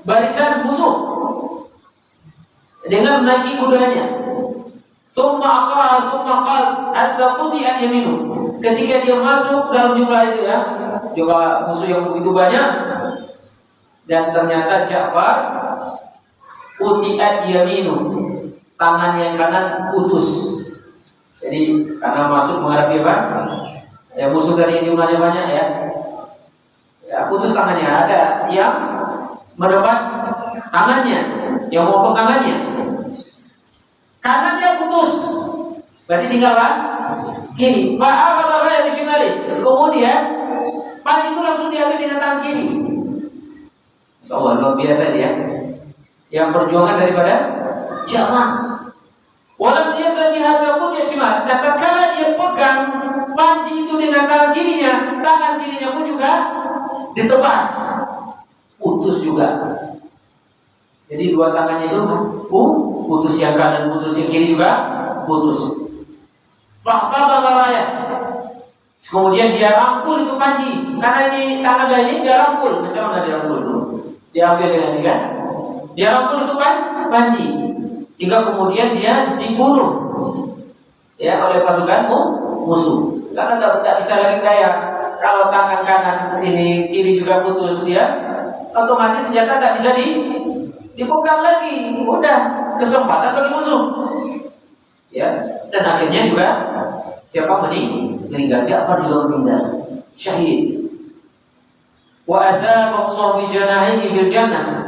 barisan musuh dengan menaiki kudanya. Summa aqra summa qal hatta quti'at yaminu. Ketika dia masuk dalam jumlah itu ya, jumlah musuh yang begitu banyak, dan ternyata Ja'far quti'at yaminu, tangan yang kanan putus. Jadi karena masuk menghadapi apa? Ya, musuh dari jumlahnya banyak ya. Ya, putus tangannya. Ada yang menebas tangannya, yang memotong tangannya. Kanannya putus, berarti tinggal apa? Kiri. Fa'akhadha bi shimali. Kemudian panji itu langsung diambil dengan tangan kiri. Insyaallah luar biasa dia. Yang perjuangan daripada Ja'far. Walam biasa dihadapun ya shimal. Dan tatkala dia pegang panji itu dengan tangan kirinya pun juga ditebas, putus juga. Jadi dua tangannya itu putus, yang kanan putus, yang kiri juga putus. Faqata baraya. Kemudian dia rangkul itu panji, karena ini tangan lainnya dia rangkul. Macam mana dia rangkul itu? Diambil dengan dia, kan? Dia rangkul itu panji, sehingga kemudian dia dibunuh ya oleh pasukan musuh. Karena tidak bisa lagi daya. Kalau tangan kanan ini kiri juga putus, dia otomatis senjata tidak bisa dipegang lagi. Udah kesempatan bagi musuh. Ya, dan akhirnya juga siapa meninggal? Ja'far juga meninggal, syahid. Wa adzabahu Allah bi janahihi fil jannah.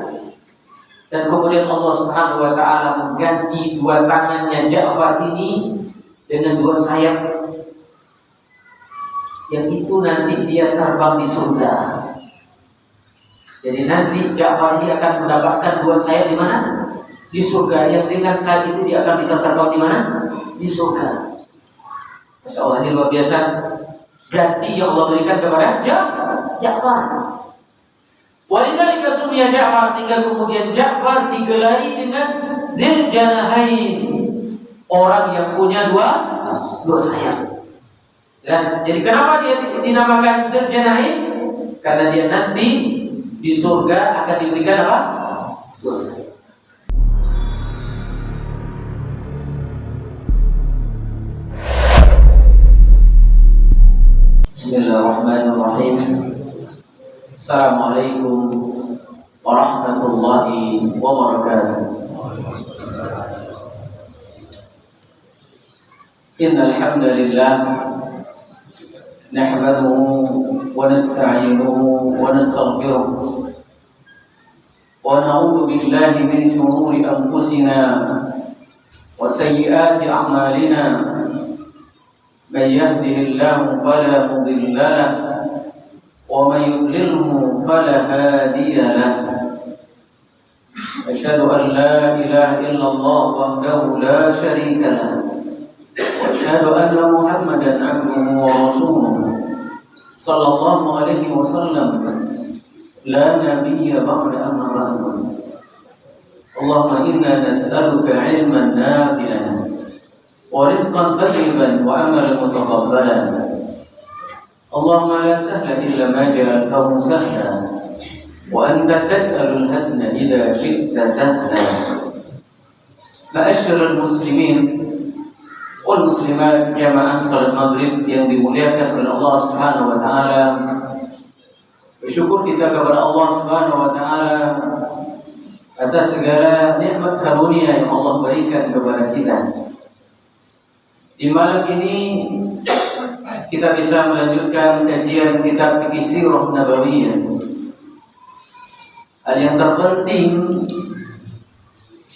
Dan kemudian Allah Subhanahu wa taala mengganti dua tangannya Ja'far ini dengan dua sayap, yang itu nanti dia terbang di surga. Jadi nanti Ja'far ini akan mendapatkan dua sayap di mana? Di surga. Yang dengan sayap itu dia akan bisa terbang di mana? Di surga. Masya Allah, ini luar biasa ganti yang Allah berikan kepada Ja'far. Walidhalika summiya Ja'far, sehingga kemudian Ja'far digelari dengan Dzul Janahain, orang yang punya dua sayap. Jelas? Jadi kenapa dia dinamakan Dzul Janahain? Karena dia nanti di surga akan diberikan apa? Dua sayap. Bismillahirrahmanirrahim. Assalamualaikum warahmatullahi wabarakatuh. Innal hamdalillah nahmaduhu wa nasta'inuhu wa nastaghfiruh wa na'udzu billahi min shururi anfusina wa sayyiati a'malina. من يهده الله فلا مضل له ومن يضلله فلا هادي له. أشهد أن لا إله إلا الله وحده لا شريك له وأشهد أن محمدا عبده ورسوله صلى الله عليه وسلم لا نبي بعد أما بعد. اللهم إنا نسألك علما نافعا ورزقا طيبا وعملا متقبلا. اللهم لا سهل إلا ما جعلته سهلا وأنت تجعل الحزن إذا شئت سهلا. معاشر المسلمين والmuslimat jamaah salat maghrib yang dimuliakan oleh Allah Subhanahu wa taala. Bersyukur kita kepada Allah Subhanahu wa taala atas segala nikmat karunia yang Allah berikan kepada kita. Di malam ini kita bisa melanjutkan kajian kitab Fiqh Sirah Nabawiyah. Hal yang terpenting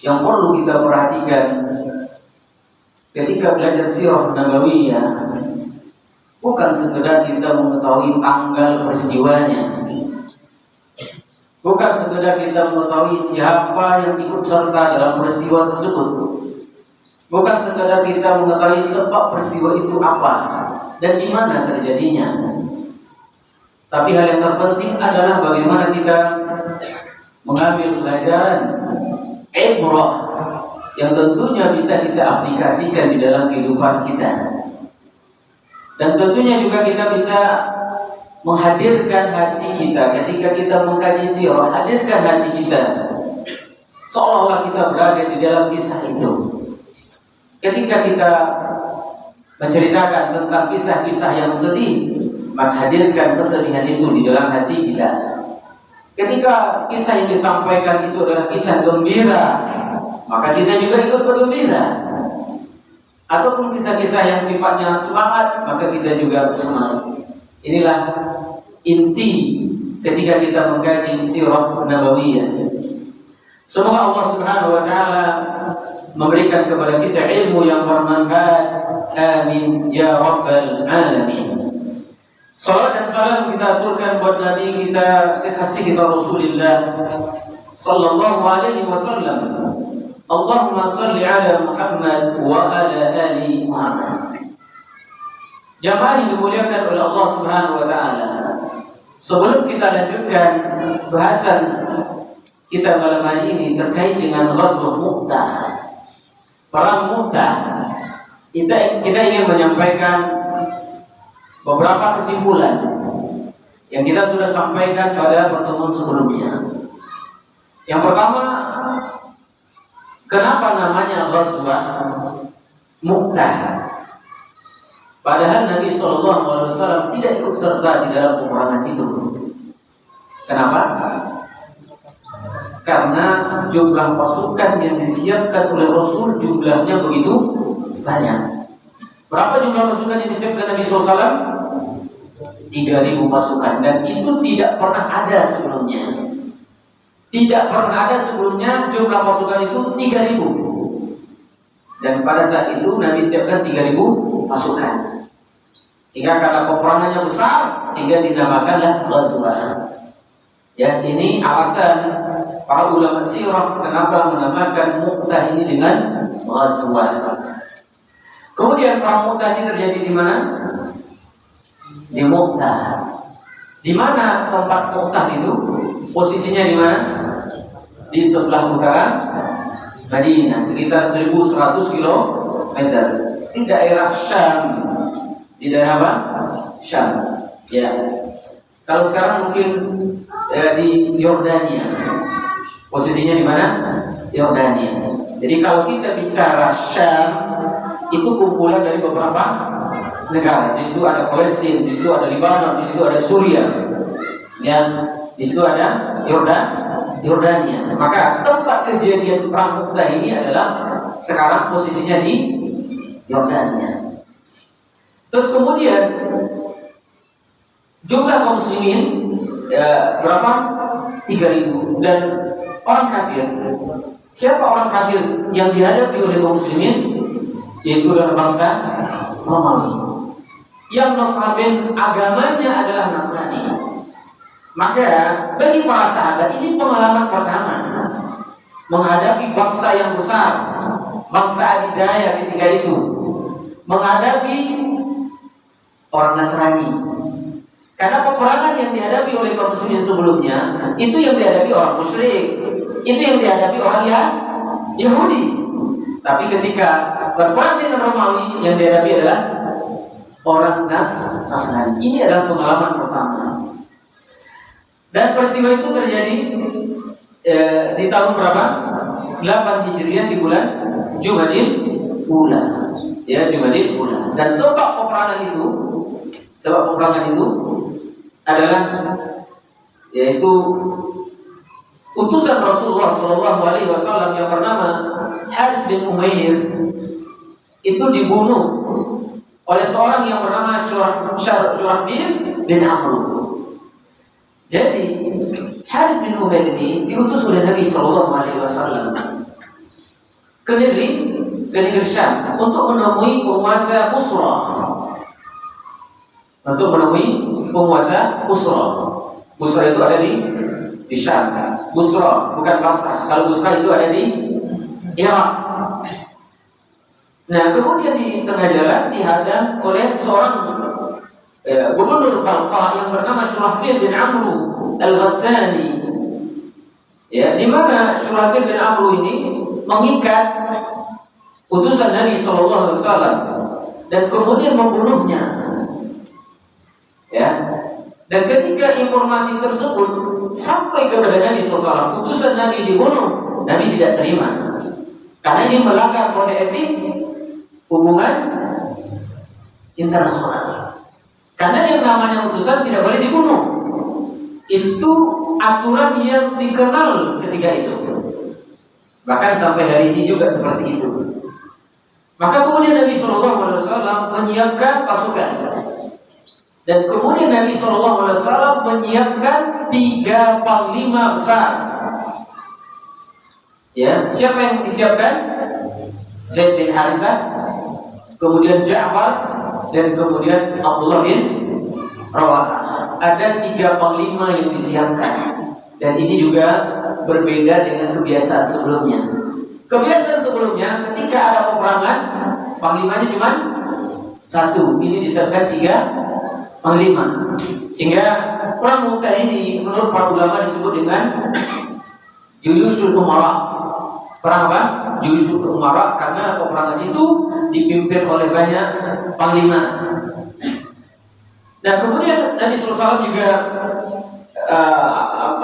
yang perlu kita perhatikan ketika belajar Sirah Nabawiyah bukan sekedar kita mengetahui tanggal peristiwanya, bukan sekedar kita mengetahui siapa yang ikut serta dalam peristiwa tersebut, bukan sekedar kita mengetahui sebab peristiwa itu apa dan di mana terjadinya. Tapi hal yang terpenting adalah bagaimana kita mengambil pelajaran ibrah yang tentunya bisa kita aplikasikan di dalam kehidupan kita. Dan tentunya juga kita bisa menghadirkan hati kita ketika kita mengkaji sirah, hadirkan hati kita seolah-olah kita berada di dalam kisah itu. Ketika kita menceritakan tentang kisah-kisah yang sedih, maka hadirkan kesedihan itu di dalam hati kita. Ketika kisah yang disampaikan itu adalah kisah gembira, maka kita juga ikut bergembira. Ataupun kisah-kisah yang sifatnya semangat, maka kita juga bersemangat. Inilah inti ketika kita mengkaji sirah nabawiyah. Semoga Allah Subhanahu wa taala memberikan kepada kita ilmu yang bermanfaat. Amin ya rabbal alamin. Salat dan salam kita aturkan buat Nabi kita, kekasih kita Rasulullah sallallahu alaihi wasallam. Allahumma salli ala Muhammad wa ala ali Muhammad. Jamaah yang dimuliakan oleh Allah Subhanahu wa taala. Sebelum kita lanjutkan bahasan kita malam hari ini terkait dengan Ghazwah Mu'tah, perang Mu'tah, kita ingin menyampaikan beberapa kesimpulan yang kita sudah sampaikan pada pertemuan sebelumnya. Yang pertama, kenapa namanya Ghazwah Mu'tah? Padahal Nabi SAW tidak ikut serta di dalam peperangan itu. Kenapa? Karena jumlah pasukan yang disiapkan oleh Rasul jumlahnya begitu banyak. Berapa jumlah pasukan yang disiapkan Nabi SAW? 3.000 pasukan. Dan itu tidak pernah ada sebelumnya. Tidak pernah ada sebelumnya jumlah pasukan itu 3.000. Dan pada saat itu Nabi siapkan 3.000 pasukan. Sehingga karena peperangannya besar, sehingga dinamakanlah Ghazwah. Ya, ini alasan para ulama sirah kenapa menamakan Mu'tah ini dengan Ghazwah. Kemudian perang Mu'tah ini terjadi di mana? Di Mu'tah. Di mana tempat Mu'tah itu? Posisinya di mana? Di sebelah utara Madinah, sekitar 1.100 km. Di daerah Syam. Di daerah apa? Syam. Ya. Kalau sekarang mungkin di Yordania. Posisinya di mana? Yordania. Jadi kalau kita bicara Syam, itu kumpulan dari beberapa negara. Di situ ada Palestina, di situ ada Lebanon, di situ ada Suriah, dan di situ ada Yordania. Maka tempat kejadian perang Mu'tah ini adalah sekarang posisinya di Yordania. Terus kemudian jumlah kaum muslimin berapa? 3.000. Dan orang kafir. Siapa orang kafir yang dihadapi oleh kaum muslimin? Yaitu adalah bangsa Romawi. Yang notabene agamanya adalah Nasrani. Maka bagi para sahabat ini pengalaman pertama menghadapi bangsa yang besar, bangsa adidaya ketika itu, menghadapi orang Nasrani. Karena peperangan yang dihadapi oleh kaum muslimin sebelumnya itu yang dihadapi orang musyrik, itu yang dihadapi orang Yahudi. Tapi ketika berperang dengan Romawi, yang dihadapi adalah orang Nasrani. Ini adalah pengalaman pertama. Dan peristiwa itu terjadi di tahun berapa? 8 Hijriah, di bulan Jumadil Ula. Ya, Jumadil Ula. Dan sebab peperangan itu adalah yaitu utusan Rasulullah SAW yang bernama Harith bin Umair itu dibunuh oleh seorang yang bernama Syurahbil bin Amr. Jadi Harith bin Umair ini diutus oleh Nabi SAW ke negeri Syam untuk menemui penguasa Busra. Busra itu ada di Syam. Busra bukan Basrah. Kalau Busra itu ada di Irak. Nah, kemudian di tengah jalan dihadang oleh seorang gubernur Balqa yang bernama Syurahbil bin Amr al-Ghassani. Ya, di mana Syurahbil bin Amr ini mengikat utusan Nabi SAW dan kemudian membunuhnya. Ya, Dan ketika informasi tersebut sampai kepada Nabi SAW, putusan Nabi dibunuh, Nabi tidak terima. Karena ini melanggar kode etik hubungan internasional. Karena yang namanya utusan tidak boleh dibunuh. Itu aturan yang dikenal ketika itu. Bahkan sampai hari ini juga seperti itu. Maka kemudian Nabi SAW menyiapkan pasukan. Dan kemudian Nabi SAW menyiapkan 3 panglima besar. Ya, siapa yang disiapkan? Zaid bin Harithah, kemudian Ja'far, dan kemudian Abdullah bin Rawahah. Ada 3 panglima yang disiapkan. Dan ini juga berbeda dengan kebiasaan sebelumnya. Kebiasaan sebelumnya ketika ada peperangan, panglimanya cuma 1. Ini disiapkan 3 panglima. Sehingga perang Mu'tah ini menurut para ulama disebut dengan Juyushul Umara. Perang apa? Juyushul Umara, karena peperangan itu dipimpin oleh banyak panglima. Nah, kemudian Nabi SAW juga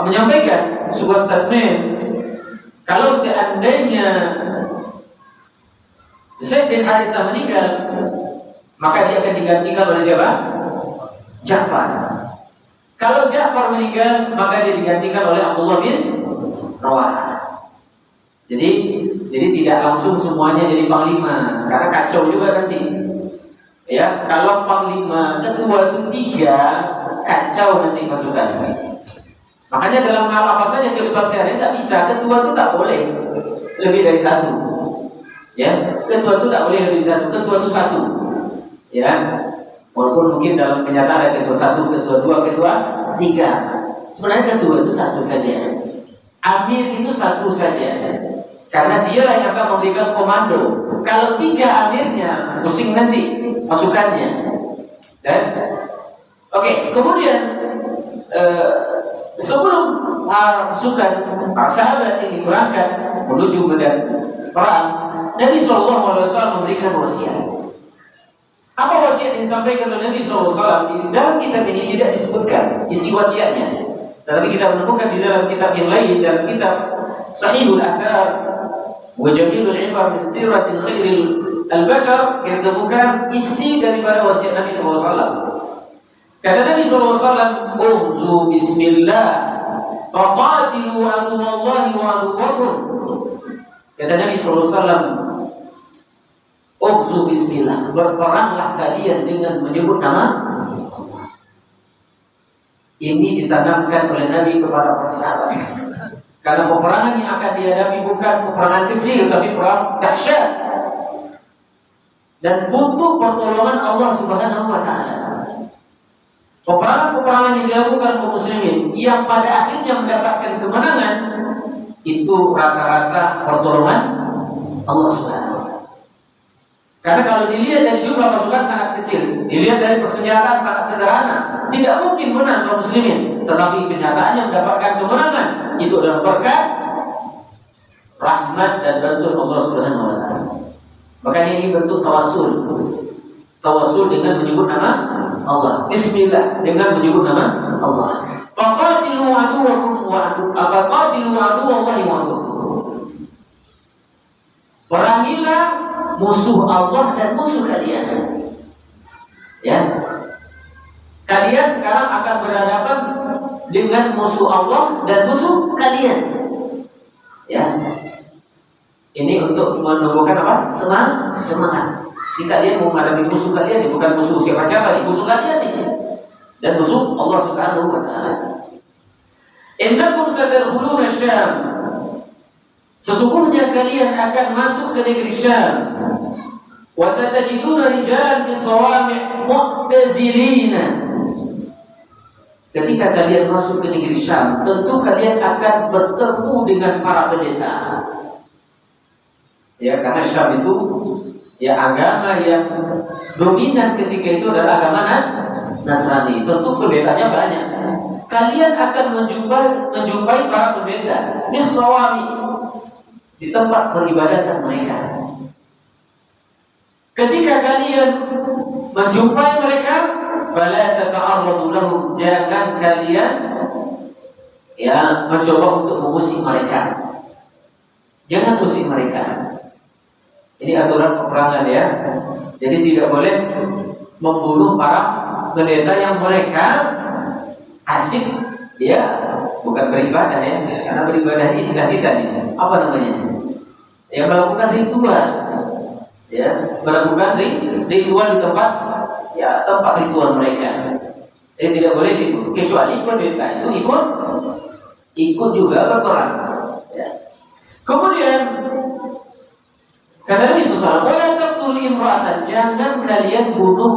menyampaikan sebuah statement, kalau seandainya Zaid bin Harithah meninggal, maka dia akan digantikan oleh siapa? Ja'far. Kalau Ja'far meninggal, maka dia digantikan oleh Abdullah bin Rawahah. Jadi tidak langsung semuanya jadi panglima, karena kacau juga nanti. Ya, kalau panglima ketua itu 3, kacau nanti pasukan. Makanya dalam hal apa saja kehidupan sehari tidak bisa, ketua itu tak boleh lebih dari 1. Ya, ketua itu tak boleh lebih dari 1. Ketua itu 1. Ya, walaupun mungkin dalam kenyataan ada ketua 1, ketua 2, ketua 3. Sebenarnya ketua itu 1 saja. Amir itu 1 saja. Karena dialah yang akan memberikan komando. Kalau 3 amirnya, pusing nanti pasukannya. Yes? Oke, kemudian sebelum pasukan para sahabat ini berangkat menuju medan perang, Nabi SAW memberikan wasiat. Apa wasiat yang disampaikan oleh Nabi SAW? Dalam kitab ini tidak disebutkan isi wasiatnya, tetapi kita menemukan di dalam kitab yang lain, dalam kitab Sahihul Athar wa Jamilul Ibar min Siratil Khairil Al-Bashar, kita temukan isi daripada wasiat Nabi SAW. Kata Nabi SAW, "Ughzu bismillah, faqatilu aduwallahi wa aduwakum." Kata Nabi SAW, "Ughzu bismillah, berperanglah kalian dengan menyebut nama." Ini ditanamkan oleh Nabi kepada para sahabat. Karena peperangan yang akan dihadapi bukan peperangan kecil, tapi perang dahsyat. Dan butuh pertolongan Allah Subhanahu wa Ta'ala. Peperangan-peperangan yang dilakukan kaum muslimin yang pada akhirnya mendapatkan kemenangan itu rata-rata pertolongan Allah Subhanahu wa Ta'ala. Karena kalau dilihat dari jumlah pasukan sangat kecil, dilihat dari persenjataan sangat sederhana, tidak mungkin menang kaum muslimin. Tetapi kenyataannya mendapatkan kemenangan itu adalah berkat rahmat dan bantuan Allah Subhanahu wa Ta'ala. Makanya ini bentuk tawasul. Tawasul dengan menyebut nama Allah. Bismillah dengan menyebut nama Allah. Faqatilu aduwakum wa aduwallahi wa aduwakum. Perangilah musuh Allah dan musuh kalian. Ya. Kalian sekarang akan berhadapan dengan musuh Allah dan musuh kalian. Ya. Ini untuk menumbuhkan apa? Semangat. Jika kalian mau menghadapi musuh kalian, ini bukan musuh siapa-siapa, ini musuh kalian ini. Dan musuh Allah Subhanahu wa Ta'ala. Innakum satadkhuluna Syam. Sesungguhnya kalian akan masuk ke negeri Syam. Wa satajiduna rijalan fi sawami' mu'tazilina. Ketika kalian masuk ke negeri Syam, tentu kalian akan bertemu dengan para pendeta. Ya, karena Syam itu ya agama yang dominan ketika itu adalah agama Nasrani. Tentu pendetanya banyak. Kalian akan menjumpai para pendeta di sawami, di tempat peribadatan mereka. ketika kalian menjumpai mereka, fala tata'arradu lahum, jangan kalian mencoba untuk mengusik mereka. Jangan usik mereka. Ini aturan peperangan ya. Jadi tidak boleh membunuh para pendeta yang mereka asik bukan beribadah ya. Karena beribadah ini istilah kita nih. Apa namanya? Melakukan ritual. Melakukan ritual di tempat ritual mereka. Jadi tidak boleh dibunuh kecuali pendeta itu ikut juga berperang. Kemudian kata Nabi SAW, wala taqtulu imra'atan, jangan kalian bunuh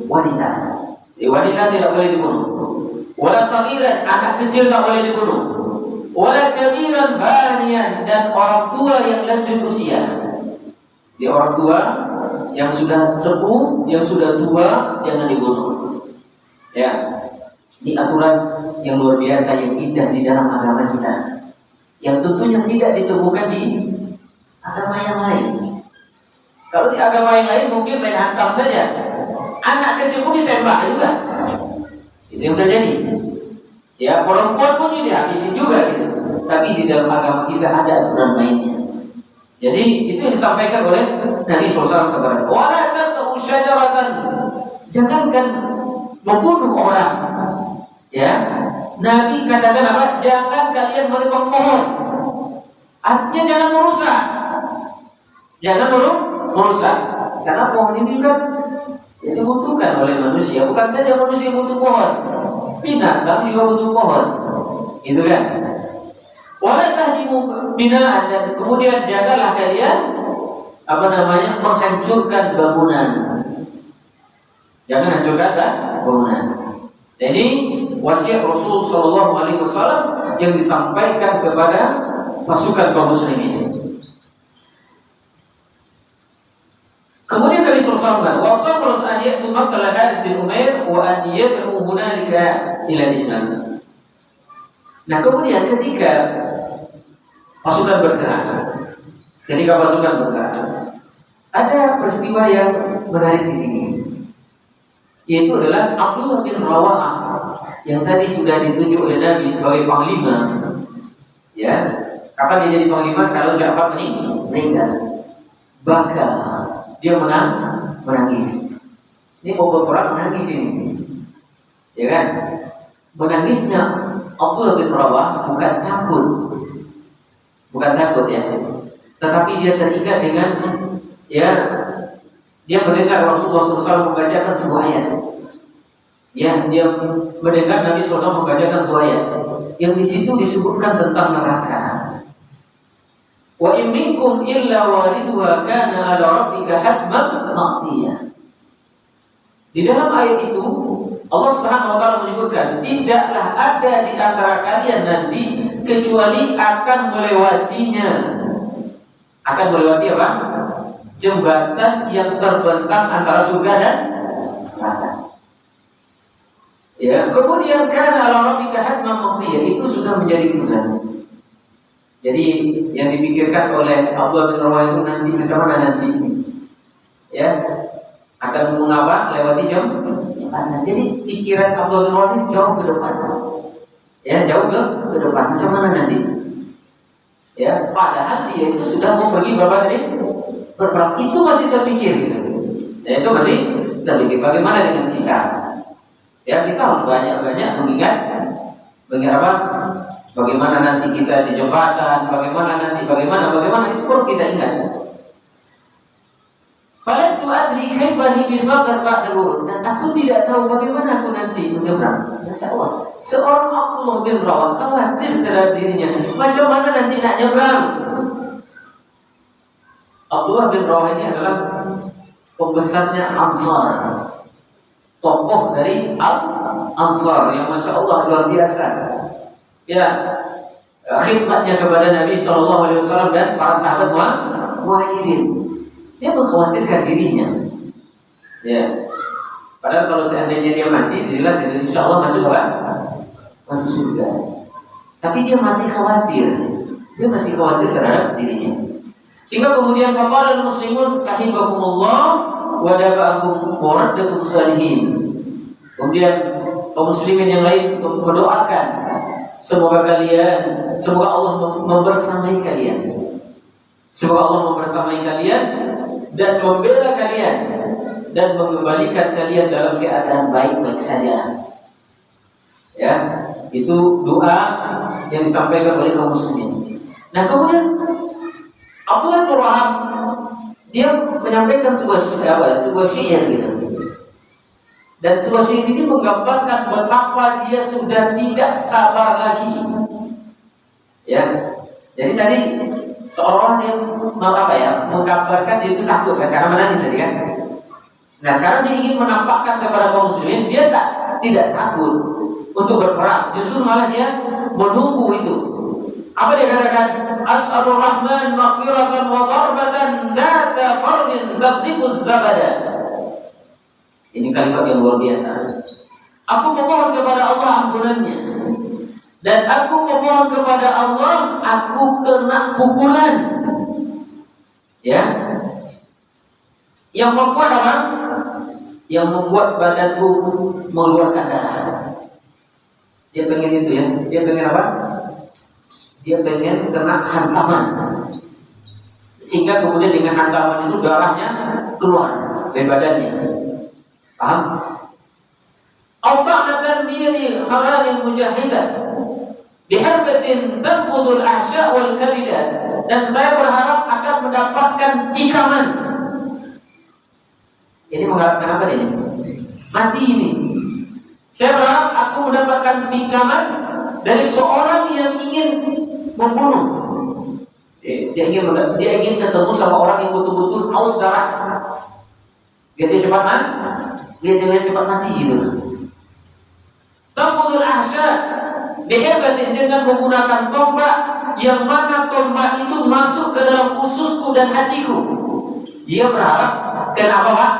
wanita. Wanita tidak boleh dibunuh. Wala saghiran, anak kecil tak boleh dibunuh. Wala kabiran baniyan, dan orang tua yang lanjut usia. Di orang tua yang sudah sepuh, yang sudah tua, jangan dibunuh. Ini aturan yang luar biasa, yang indah di dalam agama kita, yang tentunya tidak ditemukan di agama yang lain. Kalau di agama yang lain mungkin main hantam saja, anak kecil pun ditembak juga. Itu yang terjadi. Perempuan pun dihabisin juga gitu. Tapi di dalam agama kita ada aturan lainnya. Jadi itu yang disampaikan oleh Nabi SAW kepada kita. Wala taqta'u syajaratan, jangankan membunuh orang. Nabi katakan apa? Jangan kalian menebang pohon. Artinya jangan merusak. Jangan merusak. Karena pohon ini kan dibutuhkan oleh manusia. Bukan saja manusia butuh pohon, binatang juga butuh pohon. Gitu kan? Wala tahdimu binaan, dan kemudian janganlah kalian menghancurkan bangunan. Jangan hancurkan bangunan. Jadi wasiat Rasul Shallallahu Alaihi Wasallam yang disampaikan kepada pasukan kaum muslimin. Kemudian Nabi SAW mengatakan, "Wasal Rasul an ya'tu Makkah Harits bin Umair wa an yad'u hunalika ila Islam." Nah, kemudian ketika pasukan bergerak, ada peristiwa yang menarik di sini, yaitu adalah Abdullah bin Rawahah yang tadi sudah ditunjuk oleh Nabi sebagai panglima. Kapan dia jadi panglima? Kalau Ja'far meninggal. Baka dia menangis. Ini pokok orang menangis ini, kan? Menangisnya Abdullah bin Rawahah bukan takut tetapi dia teringat dengan dia mendengar Rasulullah SAW membacakan sebuah ayat. Dia mendengar Nabi SAW membacakan sebuah ayat yang di situ disebutkan tentang neraka. Wa in minkum illa wariduha kana 'ala rabbika hatman maqdiya. Di dalam ayat itu Allah Subhanahu wa taala menyebutkan, tidaklah ada di antara kalian nanti kecuali akan melewatinya. Akan melewati apa? Jembatan yang terbentang antara surga dan neraka. Kemudian kana 'ala rabbika hatman maqdiya, itu sudah menjadi keputusan. Jadi yang dipikirkan oleh Abdullah bin Rawahah itu nanti macam mana nanti? Akan mengapa lewati jembatan. Jadi pikiran Abdullah bin Rawahah jauh ke depan. Jauh ke depan. Macam mana nanti? Padahal dia itu sudah mau pergi berapa tadi? Berperang. Itu masih terpikir gitu. Itu masih terpikir. Bagaimana dengan kita? Kita harus banyak-banyak mengingat apa? Bagaimana nanti kita di jembatan, bagaimana itu perlu kita ingat. Falastu adri kaifa bisadar ba'dul, dan aku tidak tahu bagaimana aku nanti menyeberang. Masyaallah, seorang Abdullah bin Rawahah khawatir terhadap dirinya, macam mana nanti nak nyebrang. Abdullah bin Rawahah ini adalah pembesarnya Ansar, tokoh dari Ansar yang masyaallah luar biasa. Khidmatnya kepada Nabi SAW dan para sahabat muhajirin. Dia mengkhawatirkan dirinya. Padahal kalau seandainya dia mati, jelas itu insya Allah masuk surga. Tapi dia masih khawatir. Dia masih khawatir terhadap dirinya. Sehingga kemudian faqala al-muslimun sahibakumullah wa dafa'akum muraddakum salihin. Kemudian kaum muslimin yang lain mendoakan semoga Allah membersamai kalian. Semoga Allah membersamai kalian dan membela kalian dan mengembalikan kalian dalam keadaan baik-baik saja. Ya, itu doa yang disampaikan oleh kaum muslimin. Nah, kemudian Abdullah bin Wahab dia menyampaikan sebuah syair gitu. Dan sebuah syair ini menggambarkan betapa dia sudah tidak sabar lagi. Ya. Jadi tadi seolah-olah dia menggambarkan dia itu takut kan karena menangis tadi kan. Nah, sekarang dia ingin menampakkan kepada kaum muslimin dia tidak takut untuk berperang, justru malah dia menunggu itu. Apa dia katakan? As'alur Rahman maghfiratan wa darbatan data fardin taqzibuz zabada. Ini kalimat yang luar biasa. Aku memohon kepada Allah ampunannya, dan aku memohon kepada Allah aku kena pukulan. Ya. Yang membuat apa? Yang membuat badanku mengeluarkan darah. Dia pengen itu ya. Dia pengen apa? Dia pengen kena hantaman. Sehingga kemudian dengan hantaman itu darahnya keluar dari badannya. Paham? Auta'natan biyadi kharanin mujahizah biharbatin tanfudul ahsya' wal kabidat. Dan saya berharap akan mendapatkan tikaman. Ini mengharapkan apa ini? Mati ini. Saya berharap aku mendapatkan tikaman dari seorang yang ingin membunuh. Dia ingin ketemu sama orang yang betul-betul haus darah. Dia cepat mati gitu. Taqudul ahsya biharbatin, dengan menggunakan tombak yang mana tombak itu masuk ke dalam ususku dan hatiku. Dia berharap kena apa, Pak?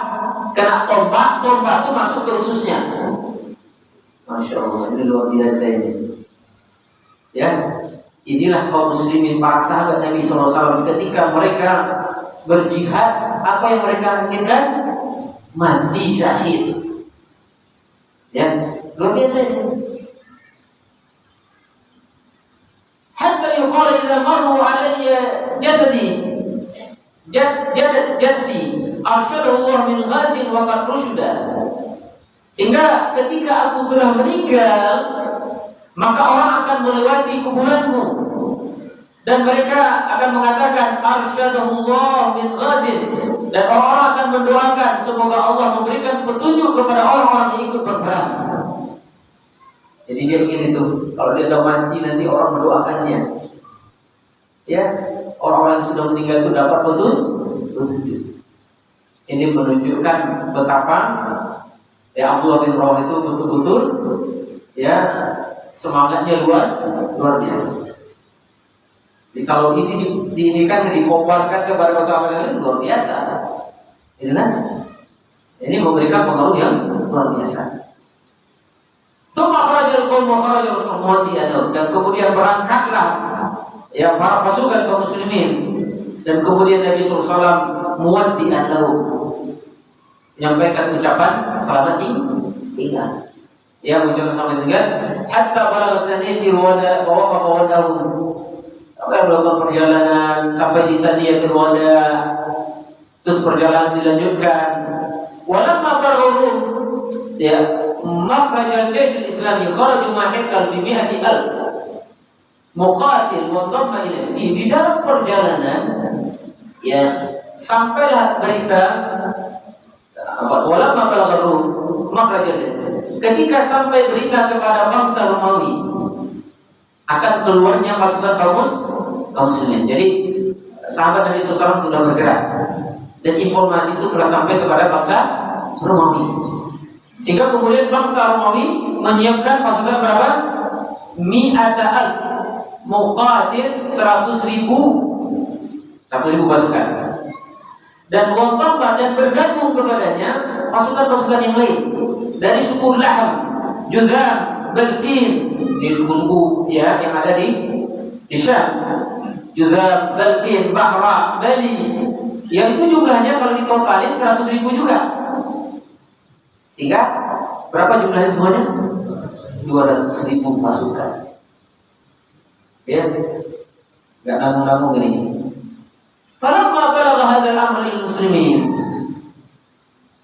Kena tombak itu masuk ke ususnya. Masya Allah, ini luar biasa ini. Ya, inilah kaum muslimin, para sahabat Nabi SAW ketika mereka berjihad, apa yang mereka inginkan? Mati syahid. Ya, luar biasa ini. Hatta yuqala idza marru alayya jasadi jadsi arsyadahu Allah min ghazin wa qad rushda. Sehingga ketika aku telah meninggal, maka orang akan melewati kuburanku dan mereka akan mengatakan arsyadahullah min ghazin, dan orang-orang akan mendoakan semoga Allah memberikan petunjuk kepada orang-orang yang ikut berperang. Jadi dia ingin itu, kalau dia sudah mati nanti orang mendoakannya. Ya, orang-orang yang sudah meninggal itu dapat petunjuk. Ini menunjukkan betapa ya Abdullah bin Rawah itu betul-betul ya semangatnya luar biasa. Jadi kalau ini kan dikobarkan kepada sahabat yang luar biasa, itu kan? Ini memberikan pengaruh yang luar biasa. Dan kemudian berangkatlah ya para pasukan kaum muslimin, dan kemudian Nabi SAW muwaddi'an lahu, menyampaikan ucapan selamat tinggal. Ya, ucapan selamat tinggal hatta balagha saniyati wa waqafa wadahu. Sampai melakukan perjalanan sampai di Saniyatul Wada, terus perjalanan dilanjutkan. Walamma barru ya makhraj al-jaysh al-islami kharaju ma'akal fi 100,000 muqatil wa dhamma ilayhi. Di dalam perjalanan ya sampailah berita walamma barru makhraj al-jaysh, ketika sampai berita kepada bangsa Romawi akan keluarnya pasukan kaum muslimin. Jadi sahabat Nabi SAW sudah bergerak dan informasi itu telah sampai kepada bangsa Romawi, sehingga kemudian bangsa Romawi menyiapkan pasukan berapa? 100,000 muqatil, 100,000 pasukan, dan wantamba, dan bergabung kepadanya pasukan-pasukan yang lain dari suku Lahm, Juzam, Balkin, di suku-suku ya yang ada di Syam. Juzam, Balkin, Bahra, Bali, Yang itu jumlahnya kalau ditotalin 100.000 juga. Sehingga berapa jumlahnya semuanya? 200.000 pasukan. Ya, nggak nanggung-nanggung ini. Falamma balagha hadzal amr lil muslimin,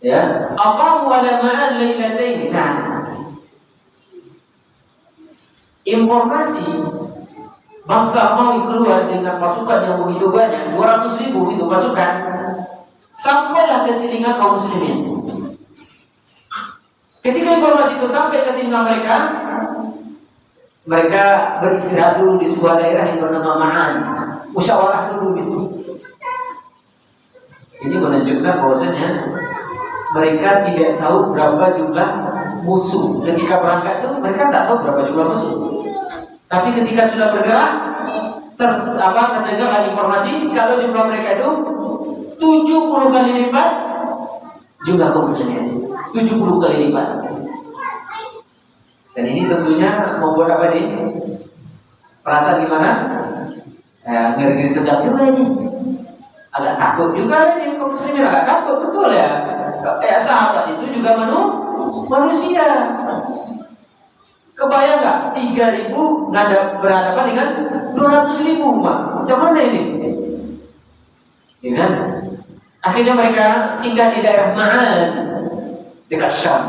ya, aqamu ala ma'an lailatain. Nah, informasi bangsa mau keluar dengan pasukan yang begitu banyak, 200.000 itu pasukan, sampailah ke telinga kaum muslimin. Ketika informasi itu sampai ke telinga mereka, mereka beristirahat dulu di sebuah daerah yang bernama Ma'an, musyawarah dulu gitu. Ini menunjukkan bahwasanya mereka tidak tahu berapa jumlah musuh. Ketika berangkat itu mereka tak tahu berapa jumlah musuh. Tapi ketika sudah bergerak, terdengar informasi kalau jumlah mereka itu 70 kali lipat jumlah kaum muslimin. 70 kali lipat. Dan ini tentunya membuat apa nih? Perasaan gimana? Ngeri-ngeri sedap juga ini. Agak takut juga ini kaum muslimin, agak takut, betul ya. Kayak sahabat itu juga manusia. Kebayang nggak 3.000 berhadapan dengan 200.000 umat? Macam mana ini? Ya kan? Akhirnya mereka singgah di daerah Ma'an dekat Syam.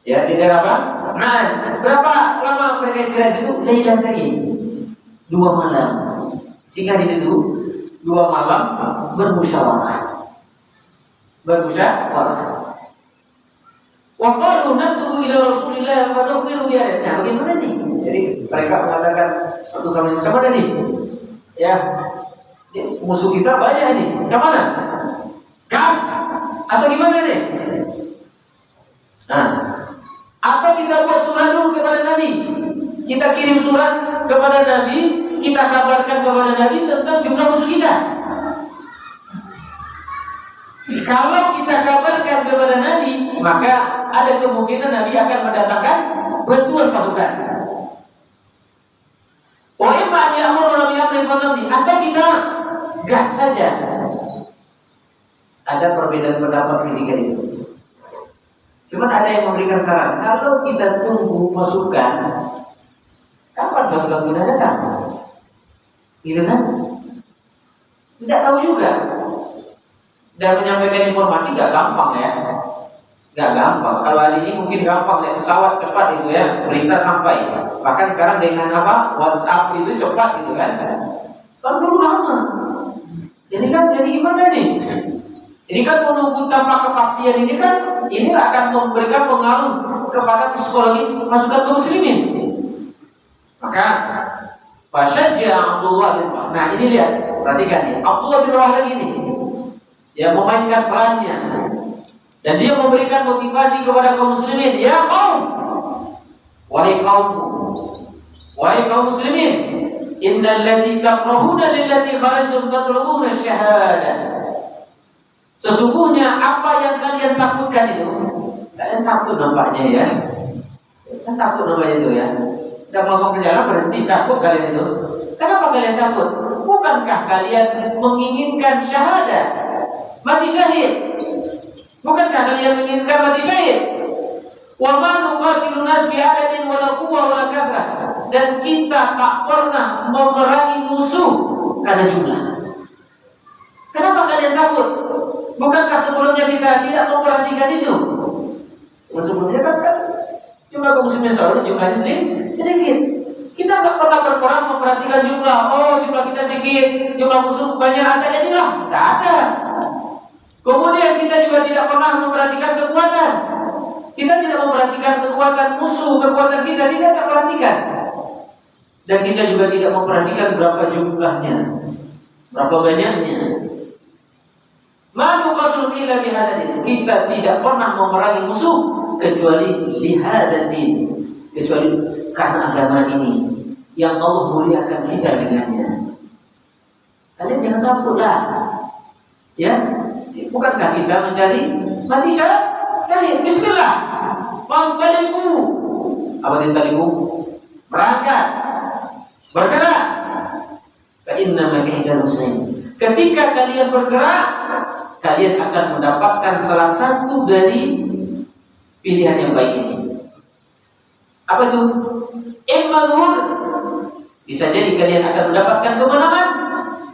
Ya, di daerah apa? Ma'an. Berapa lama mereka istirahat di situ? Lailatain, 2 malam. Singgah di situ 2 malam bermusyawarah. Wa qalu natubu ila Rasulillah wa nukhbiru bi ayat. Nah, bagaimana nih? Jadi mereka mengatakan satu sama lain, "Sama nih? Ya, musuh kita banyak nih. Macam mana? Gas atau gimana nih?" Nah, atau kita buat surat dulu kepada Nabi. Kita kirim surat kepada Nabi, kita kabarkan kepada Nabi tentang jumlah musuh kita. Kalau kita kabarkan kepada Nabi, maka ada kemungkinan Nabi akan mendatangkan bantuan pasukan. Wa imma ya'muru bi amrin fadli, atau kita gas saja. Ada perbedaan pendapat ketika itu. Cuma ada yang memberikan saran, kalau kita tunggu pasukan, kapan pasukan kita datang? Gitu kan? Tidak tahu juga. Dan menyampaikan informasi gak gampang ya. Gak gampang. Kalau hari ini mungkin gampang naik pesawat cepat itu ya, berita sampai. Bahkan sekarang dengan apa? WhatsApp itu cepat gitu kan. Kan dulu lama. Jadi gimana nih? Ini kan menunggu tanpa kepastian ini kan, ini akan memberikan pengaruh kepada psikologis pasukan kaum muslimin. Maka fasyajja Abdullah bin Rawah. Nah ini lihat, perhatikan nih, Abdullah bin Rawah lagi nih, dia memainkan perannya dan dia memberikan motivasi kepada kaum muslimin. Ya kaum, wahai kaumku, wahai kaum muslimin, innal ladzina takrahuna lillati kharajtum tatlubuna syahada. Sesungguhnya apa yang kalian takutkan itu, kalian takut nampaknya ya, kan takut nampaknya itu ya. Sudah melakukan perjalanan berhenti takut kalian itu. Kenapa kalian takut? Bukankah kalian menginginkan syahadah, mati syahid? Bukankah kalian menginginkan mati syahid? Wa ma nuqatilu nas bi adadin wala quwwa wala kathrah. Dan kita tak pernah memerangi musuh karena jumlah. Kenapa kalian takut? Bukankah sebelumnya kita tidak memperhatikan itu? Sebelumnya kan jumlah kaum muslimin selalu jumlahnya sedikit. Kita tak pernah berperang memperhatikan jumlah. Oh, jumlah kita sedikit, jumlah musuh banyak, ada jadilah. Tak ada. Kemudian kita juga tidak pernah memperhatikan kekuatan. Kita tidak memperhatikan kekuatan musuh, kekuatan kita tidak perhatikan. Dan kita juga tidak memperhatikan berapa jumlahnya, berapa banyaknya. Manuqatul illa bihadadin. Kita tidak pernah memerangi musuh kecuali bihadadin, kecuali karena agama ini yang Allah muliakan kita dengannya. Kalian jangan takutlah. Ya, bukankah kita mencari mati syahid? Bismillah. Fantaliqu. Apa tantaliqu? Berangkat. Bergerak. Fa inna ma bihdal muslimin. Ketika kalian bergerak, kalian akan mendapatkan salah satu dari pilihan yang baik ini. Apa itu? Imma zuhur, bisa jadi kalian akan mendapatkan kemenangan,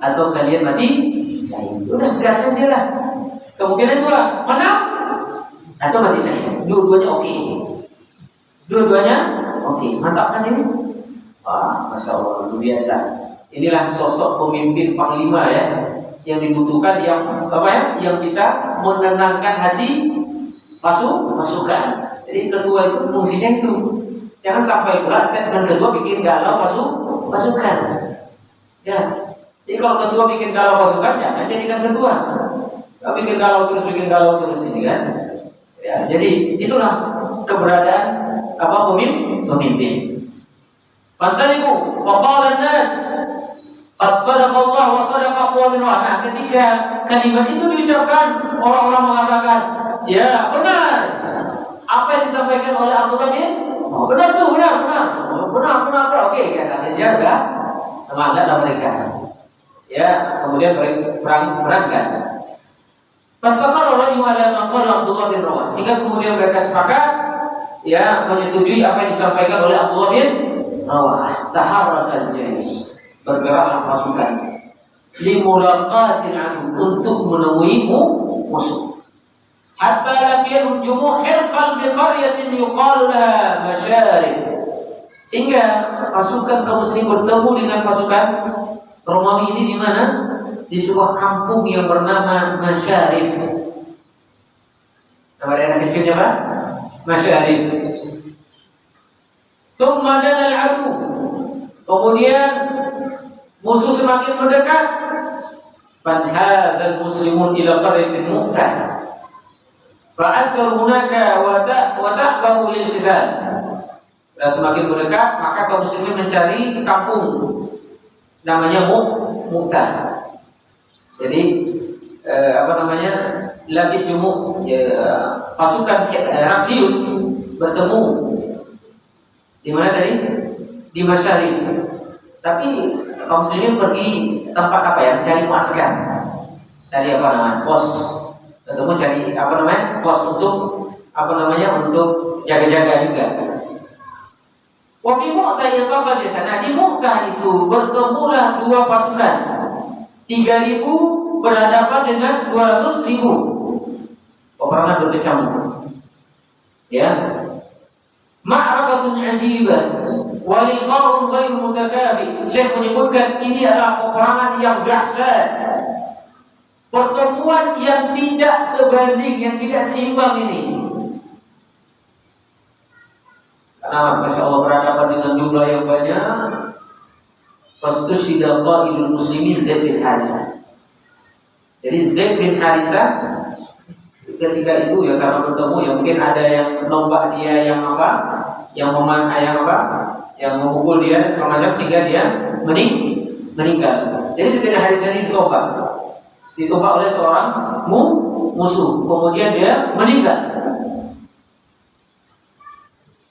atau kalian mati syahid. Udah gas aja lah. Kemungkinan dua, menang atau mati syahid. Dua-duanya oke. Dua-duanya oke. Mantap kan ini? Wah, masya Allah, luar biasa. Inilah sosok pemimpin panglima ya, yang dibutuhkan, yang apa ya, yang bisa menenangkan hati pasukan. Jadi ketua itu fungsinya itu. Jangan sampai pula statement kedua bikin galau pasukan. Ya. Jadi kalau ketua bikin galau pasukan, jangan jadikan ketua. Kalau bikin galau terus ini kan. Ya, jadi itulah keberadaan apa pemimpin. Fantaliku faqala an-nas qad sadaqa Allah wa sadaqa qawmin wa nah, ketika kalimat itu diucapkan, orang-orang mengatakan, ya benar apa yang disampaikan oleh Abdullah bin benar tuh, benar. Oke, katanya jaga semangatlah mereka. Ya, kemudian berangkat. Fastaqarra rajul ala ma qala Abdullah bin Rawah, sehingga kemudian mereka sepakat ya menyetujui apa yang disampaikan oleh Abdullah bin Rawah. Taharrakal jaysh, bergeraklah pasukan limulaqatil adu, untuk menemui musuh. Hatta lam yarjumu hirqal biqaryatin yuqalu laha Masyarif, sehingga pasukan kaum muslimin bertemu dengan pasukan Romawi ini di mana? Di sebuah kampung yang bernama Masyarif. Nama daerah kecilnya apa? Masyarif. Tsumma dana al-adu, kemudian musuh semakin mendekat. Fanhazal muslimun ila qaryatin Mu'tah, fa'askaru hunaka wa ta'bahu lil qital. Dan semakin mendekat, maka kaum muslimin mencari kampung namanya Mu'tah. Jadi lagi jumuk ya, pasukan Heraklius bertemu di mana tadi? Di Masyarif. Tapi kaum muslimin pergi tempat apa ya? Mencari pasukan. Cari apa namanya? Pos. Ketemu cari apa namanya? Pos untuk apa namanya? Untuk jaga-jaga juga. Wa fi Mu'tah yatafajjasa. Nah, di Mu'tah itu bertemulah dua pasukan. 3.000 berhadapan dengan 200.000. Peperangan berkecamuk. Ya. Ma'rakatun ajibah wa liqa'un ghairu mutakafi. Syekh menyebutkan ini adalah peperangan yang dahsyat. Pertemuan yang tidak sebanding, yang tidak seimbang ini. Karena Masya Allah berhadapan dengan jumlah yang banyak. Fastushhida qaidul muslimin Zaid bin Harithah. Jadi Zaid bin Harithah ketika itu ya karena bertemu ya mungkin ada yang nombak dia, yang apa, yang yang memukul dia semacam sehingga dia meninggal. Jadi Zaid bin Harithah ini ditembak oleh seorang musuh, kemudian dia meninggal.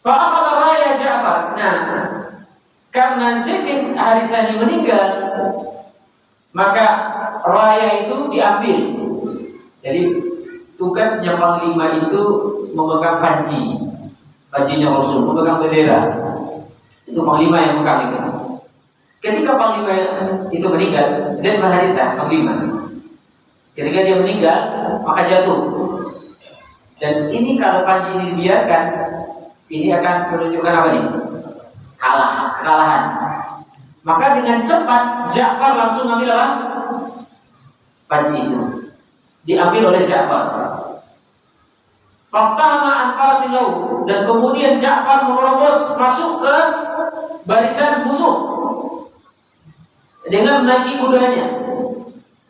Fa'akhadha raya Ja'far. Nah, karena Zaid bin Harithah ini meninggal, maka raya itu diambil. Jadi tugasnya panglima itu memegang panjinya Rasul, memegang bendera. Itu panglima yang memegang itu. Ketika panglima itu meninggal, Zaid bin Harithah panglima. Ketika dia meninggal, maka jatuh. Dan ini kalau panji ini dibiarkan, ini akan menunjukkan apa nih? Kekalahan. Maka dengan cepat Ja'far langsung ambil apa? Panji itu diambil oleh Ja'far. Faktama anfasilau, dan kemudian Ja'far menerobos masuk ke barisan musuh dengan menaiki kudanya.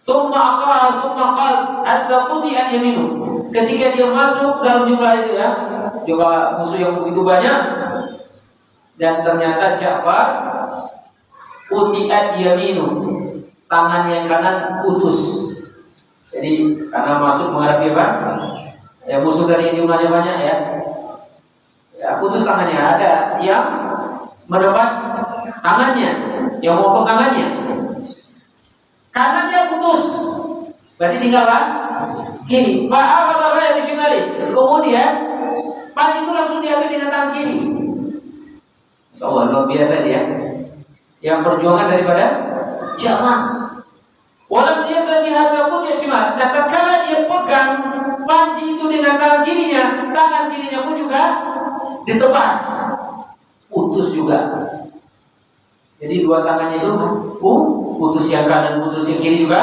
Summa aqra summa qal hatta quti'at yaminu. Ketika dia masuk dalam jumlah itu ya, jumlah musuh yang begitu banyak, dan ternyata Ja'far quti'at yaminu, tangan yang kanan putus. Jadi karena masuk menghadapi apa? Ya musuh dari jumlahnya banyak ya. Ya putus tangannya, ada yang menebas tangannya, yang memotong tangannya. Kanannya putus, Berarti tinggal apa? Kiri. Fa'akhadha bi shimali. Kemudian panci itu langsung diambil dengan tangan kiri. Luar biasa dia. Yang perjuangan daripada Ja'far. Walam biasa dihadaput ya shimal. Nah, tatkala dia pegang panci itu dengan tangan kirinya pun juga ditebas, putus juga. Jadi dua tangannya itu putus, yang kanan putus, yang kiri juga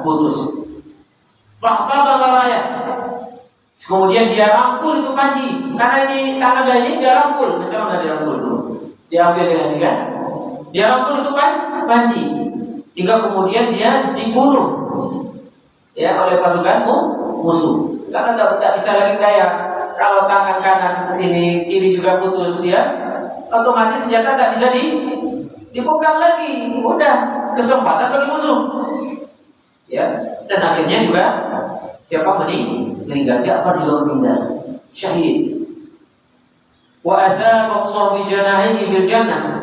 putus. Faqata maraya. Kemudian dia rangkul itu panci, karena ini tangan ini dia rangkul. Macam mana dia rangkul itu? Diambil dengan ini kan? Dia rangkul itu panci, sehingga kemudian dia dibunuh ya oleh pasukan musuh. Karena tidak bisa lagi daya. Kalau tangan kanan ini kiri juga putus, dia otomatis senjata tidak bisa dipegang lagi. Udah kesempatan bagi musuh. Ya, dan akhirnya juga siapa meninggal? Ja'far juga meninggal, syahid. Wa athabahu Allah bi janahihi fil jannah.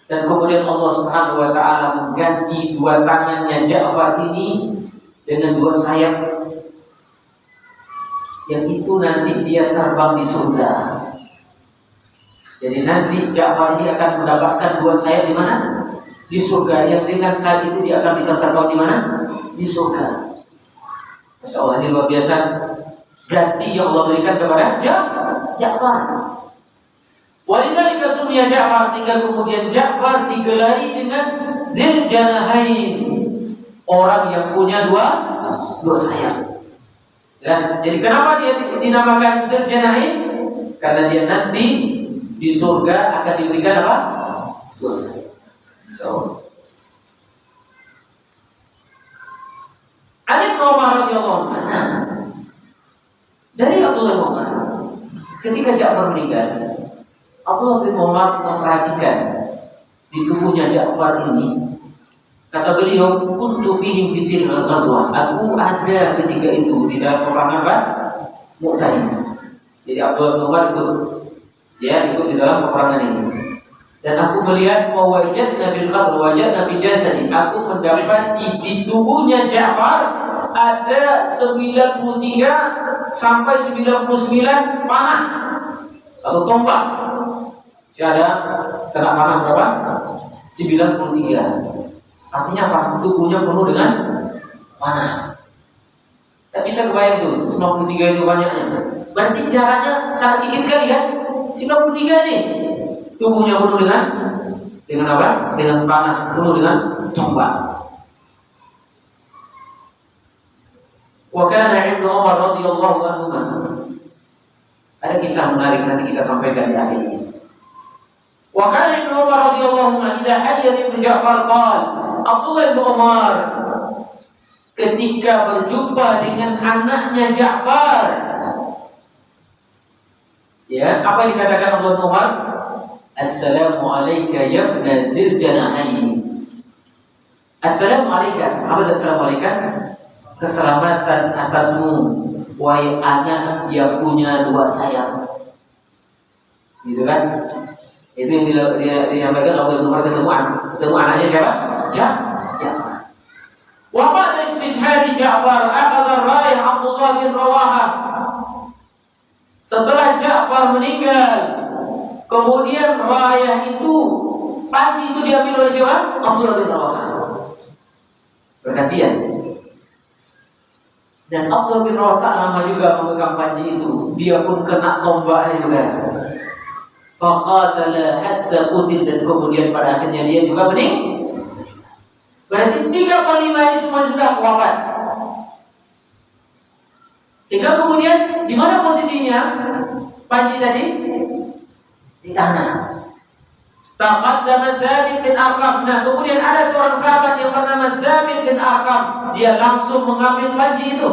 Dan kemudian Allah Subhanahu wa taala mengganti dua tangannya Ja'far ini dengan dua sayap, yang itu nanti dia terbang di surga. Jadi nanti Ja'far ini akan mendapatkan dua sayap di mana? Di surga. Yang dengan sayap itu dia akan bisa terbang di mana? Di surga. Masya Allah, ini luar biasa ganti yang Allah berikan kepada Ja'far. Walidhalika summiya Ja'far, sehingga kemudian Ja'far digelari dengan Dzul Janahain, orang yang punya dua sayap. Jadi kenapa dia dinamakan Dzul Janahain? Karena dia nanti di surga akan diberikan apa? Dua sayap. Ibnu Umar radhiyallahu anhu, dari Abdullah bin Umar, ketika Ja'far meninggal, Abdullah bin Umar memperhatikan di tubuhnya Ja'far ini. Kata beliau, kuntu bihim fitil ghazwah. Aku ada ketika itu di dalam peperangan Mu'tah. Jadi Abdullah bin Umar ikut di dalam peperangan ini. Dan aku melihat wajadna bil qadr wajadna fi jasadi. Aku mendapat di tubuhnya Ja'far ada 93 sampai 99 panah atau tombak. Ada kena panah berapa? 93. Artinya apa? Tubuhnya penuh dengan panah. Tak bisa kebayang tuh 93 itu banyaknya. Berarti jaraknya sangat sedikit sekali kan? 93 nih. Tubuhnya penuh dengan apa? Dengan panah, penuh dengan tombak. Wa kana Ibnu Umar radhiyallahu anhu. Ada kisah menarik nanti kita sampaikan di akhir ini. Wa kana Ibnu Umar radhiyallahu anhu idza hayya Ibnu Ja'far qala, Abdullah bin Umar ketika berjumpa dengan anaknya Ja'far, ya, apa yang dikatakan Abdullah bin Umar? Assalamu alayka ya ibna Dzul Janahain. Assalamu alayka. Apa itu assalamu alayka? Keselamatan atasmu, wahai anak yang punya dua sayap. Gitu kan? Itu yang disampaikan Abdullah bin Umar ketemu anaknya siapa? Ja'far. Wa ba'da istishhadi Ja'far akhadha ar-rayah Abdullah bin Rawahah. Setelah Ja'far meninggal, kemudian rayah itu, panci itu diambil oleh siapa? Abdullah bin Rawahah. Bergantian. Dan Abdullah bin Rawahah tak lama juga memegang panci itu. Dia pun kena tombak juga. Faqatala hatta qutil, dan kemudian pada akhirnya dia juga meninggal. Berarti 3 per 5 ini semua sudah wafat. Sehingga kemudian di mana posisinya panci tadi? Di tanah. Taqaddama Thabit bin Arqam. Nah, kemudian ada seorang sahabat yang bernama Thabit bin Arqam. Dia langsung mengambil panci itu.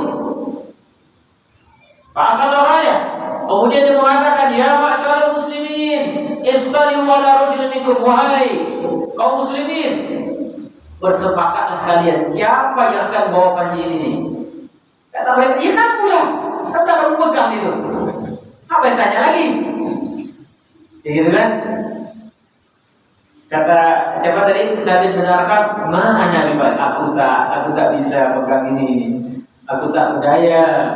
Fa'akhadha rayah. Kemudian dia mengatakan, ya ma'syarul muslimin, istalimu ala rajulin minkum. Wahai kaum muslimin, bersepakatlah kalian siapa yang akan bawa panci ini. Kata mereka, iya kan pulang, kita tak perlu pegang itu. Apa yang tanya lagi? Ya gitu kan? Kata siapa tadi? Saya benarkan, mana Bibal? Aku tak bisa pegang ini. Aku tak berdaya.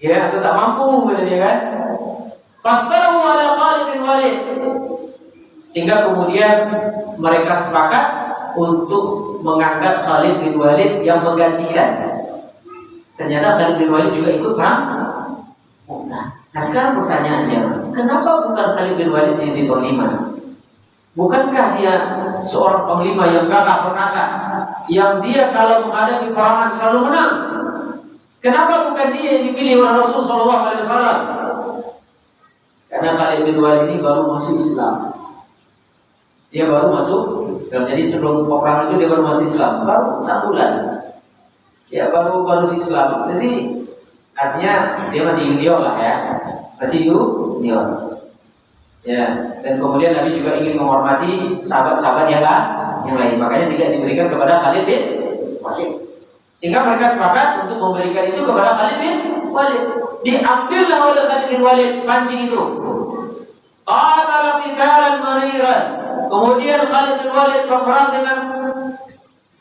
Ya, aku tak mampu, kata dia kan. Fasbaru ala Khalid bin Walid. Sehingga kemudian mereka sepakat untuk mengangkat Khalid bin Walid yang menggantikan. Ternyata Khalid bin Walid juga ikut perang. Nah sekarang pertanyaannya, kenapa bukan Khalid bin Walid yang jadi panglima? Bukankah dia seorang panglima yang gagah perkasa, yang dia kalau menghadapi peperangan selalu menang? Kenapa bukan dia yang dipilih oleh Rasulullah SAW? Karena Khalid bin Walid ini baru masuk Islam. Dia baru masuk Islam. Jadi sebelum peperangan itu dia baru masuk Islam, baru 6 bulan. Ya baru Islam. Jadi artinya dia masih junior lah ya, masih junior. Ya, dan kemudian Nabi juga ingin menghormati sahabat-sahabat yang lain, makanya tidak diberikan kepada Khalid bin Walid. Sehingga mereka sepakat untuk memberikan itu kepada Khalid bin Walid. Diambillah oleh Khalid bin Walid pancing itu. Qatala qitalan mariran. Kemudian Khalid bin Walid berperang dengan